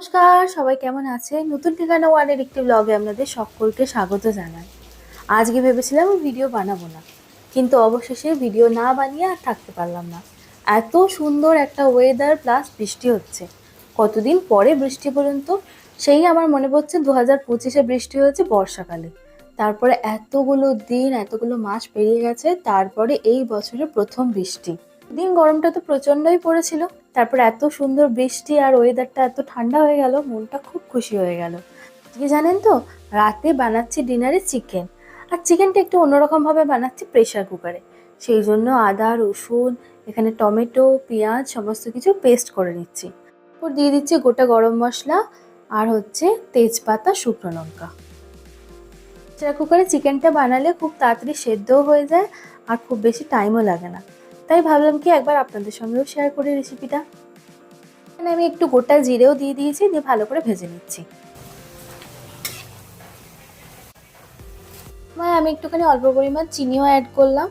নমস্কার, সবাই কেমন আছে? নতুন ঠিকানা ওয়ানের একটি ব্লগে আপনাদের সকলকে স্বাগত জানাই। আজকে ভেবেছিলাম ভিডিও বানাবো না, কিন্তু অবশেষে ভিডিও না বানিয়ে আর থাকতে পারলাম না। এত সুন্দর একটা ওয়েদার প্লাস বৃষ্টি হচ্ছে। কতদিন পরে বৃষ্টি বলুন তো? সেই আমার মনে পড়ছে 2025-এ বৃষ্টি হয়েছে বর্ষাকালে। তারপরে এতগুলো দিন এতগুলো মাস পেরিয়ে গেছে, তারপরে এই বছরের প্রথম বৃষ্টি। দিন গরমটা তো প্রচণ্ডই পড়েছিল, তারপর এত সুন্দর বৃষ্টি আর ওয়েদারটা এত ঠান্ডা হয়ে গেল, মনটা খুব খুশি হয়ে গেল। আজকে জানেন তো, রাতে বানাচ্ছি ডিনারে চিকেন। আর চিকেনটা একটু অন্যরকমভাবে বানাচ্ছি প্রেশার কুকারে। সেই জন্য আদা রসুন, এখানে টমেটো পেঁয়াজ সমস্ত কিছু পেস্ট করে নিচ্ছি। তারপর দিয়ে দিচ্ছি গোটা গরম মশলা আর হচ্ছে তেজপাতা, শুকনো লঙ্কা। প্রেশার কুকারে চিকেনটা বানালে খুব তাড়াতাড়ি সেদ্ধও হয়ে যায় আর খুব বেশি টাইমও লাগে না। তাই ভাবলাম কি একবার আপনাদের সঙ্গেও শেয়ার করি রেসিপিটা। এখানে আমি একটু গোটা জিরেও দিয়ে দিয়েছি, দিয়ে ভালো করে ভেজে নিচ্ছি। আমি একটুখানি অল্প পরিমাণ চিনিও অ্যাড করলাম।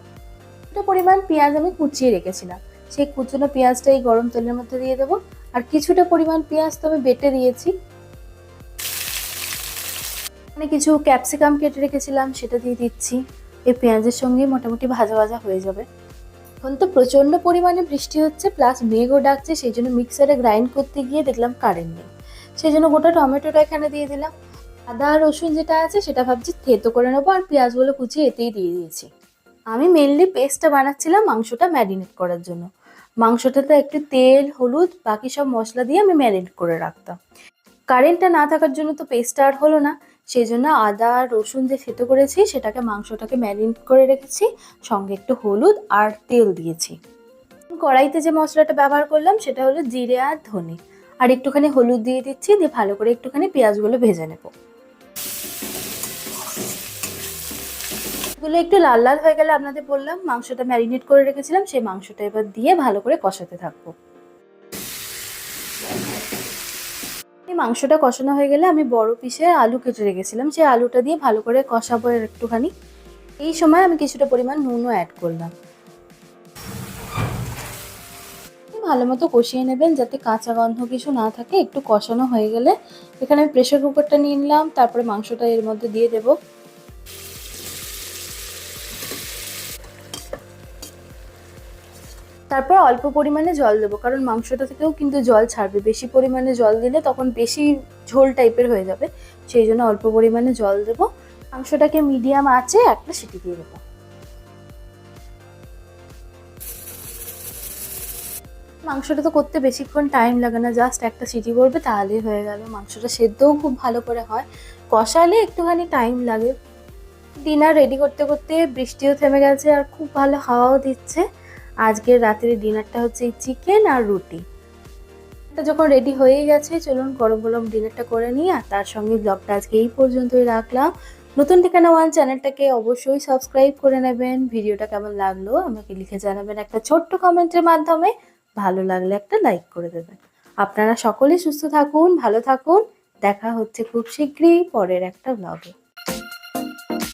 একটা পরিমাণ পেঁয়াজ আমি কুচিয়ে রেখেছিলাম, সেই কুচনো পেঁয়াজটা এই গরম তেলের মধ্যে দিয়ে দেবো। আর কিছুটা পরিমাণ পেঁয়াজ তো আমি বেটে দিয়েছি। মানে কিছু ক্যাপসিকাম কেটে রেখেছিলাম, সেটা দিয়ে দিচ্ছি। এই পেঁয়াজের সঙ্গে মোটামুটি ভাজা ভাজা হয়ে যাবে। এখন তো প্রচণ্ড পরিমাণে বৃষ্টি হচ্ছে, প্লাস মেঘও ডাকছে, সেই জন্য মিক্সারে গ্রাইন্ড করতে গিয়ে দেখলাম কারেন্ট নেই। সেই জন্য গোটা টমেটোটা এখানে দিয়ে দিলাম। আদা আর রসুন যেটা আছে সেটা ভাবছি থেতো করে নেবো, আর পেঁয়াজগুলো কুচিয়ে এতেই দিয়ে দিয়েছি। আমি মেনলি পেস্টটা বানাচ্ছিলাম মাংসটা ম্যারিনেট করার জন্য। মাংসটাতে একটু তেল হলুদ বাকি সব মশলা দিয়ে আমি ম্যারিনেট করে রাখতাম। কারেন্টটা না থাকার জন্য তো পেস্টটা আর হলো না। সেই জন্য আদা আর রসুন যে থেতো করেছি সেটাকে মাংসটাকে ম্যারিনেট করে রেখেছি, সঙ্গে একটু হলুদ আর তেল দিয়েছি। কড়াইতে যে মশলাটা ব্যবহার করলাম সেটা হলো জিরে আর ধনে, আর একটুখানি হলুদ দিয়ে দিচ্ছি, দিয়ে ভালো করে একটুখানি পেঁয়াজগুলো ভেজে নেব। এগুলো একটু লাল লাল হয়ে গেলে আপনাদের বললাম মাংসটা ম্যারিনেট করে রেখেছিলাম, সেই মাংসটা এবার দিয়ে ভালো করে কষাতে থাকবো। এই মাংসটা কষানো হয়ে গেলে আমি বড় পিসে আলু কেটে রেখেছিলাম, সেই আলুটা দিয়ে ভালো করে কষাবো একটুখানি। এই সময় আমি কিছুটা পরিমাণ নুনও অ্যাড করলাম। ভালো মতো কষিয়ে নেবেন যাতে কাঁচা গন্ধ কিছু না থাকে। একটু কষানো হয়ে গেলে এখানে আমি প্রেশার কুকারটা নিয়ে নিলাম, তারপরে মাংসটা এর মধ্যে দিয়ে দেবো। তারপর অল্প পরিমাণে জল দেবো, কারণ মাংসটা থেকেও কিন্তু জল ছাড়বে। বেশি পরিমাণে জল দিলে তখন বেশি ঝোল টাইপের হয়ে যাবে, সেই জন্য অল্প পরিমাণে জল দেবো। মাংসটাকে মিডিয়াম আঁচে একটা সিটি দিয়ে দেবো। মাংসটা তো করতে বেশিক্ষণ টাইম লাগে না, জাস্ট একটা সিটি পড়বে তাহলেই হয়ে গেল। মাংসটা সেদ্ধও খুব ভালো করে হয়, কষালে একটুখানি টাইম লাগে। ডিনার রেডি করতে করতে বৃষ্টিও থেমে গেছে আর খুব ভালো হাওয়াও দিচ্ছে। আজকের রাতের ডিনারটা হচ্ছে চিকেন আর রুটি। এটা যখন রেডি হয়ে গেছে, চলুন গরম গরম ডিনারটা করে নিই। আর তার সঙ্গে ব্লগটা আজকে এই পর্যন্তই রাখলাম। নতুন ঠিকানা ওয়ান চ্যানেলটাকে অবশ্যই সাবস্ক্রাইব করে নেবেন। ভিডিওটা কেমন লাগলো আমাকে লিখে জানাবেন একটা ছোট্ট কমেন্টের মাধ্যমে। ভালো লাগলে একটা লাইক করে দেবেন। আপনারা সকলে সুস্থ থাকুন, ভালো থাকুন। দেখা হচ্ছে খুব শীঘ্রই পরের একটা ব্লগে।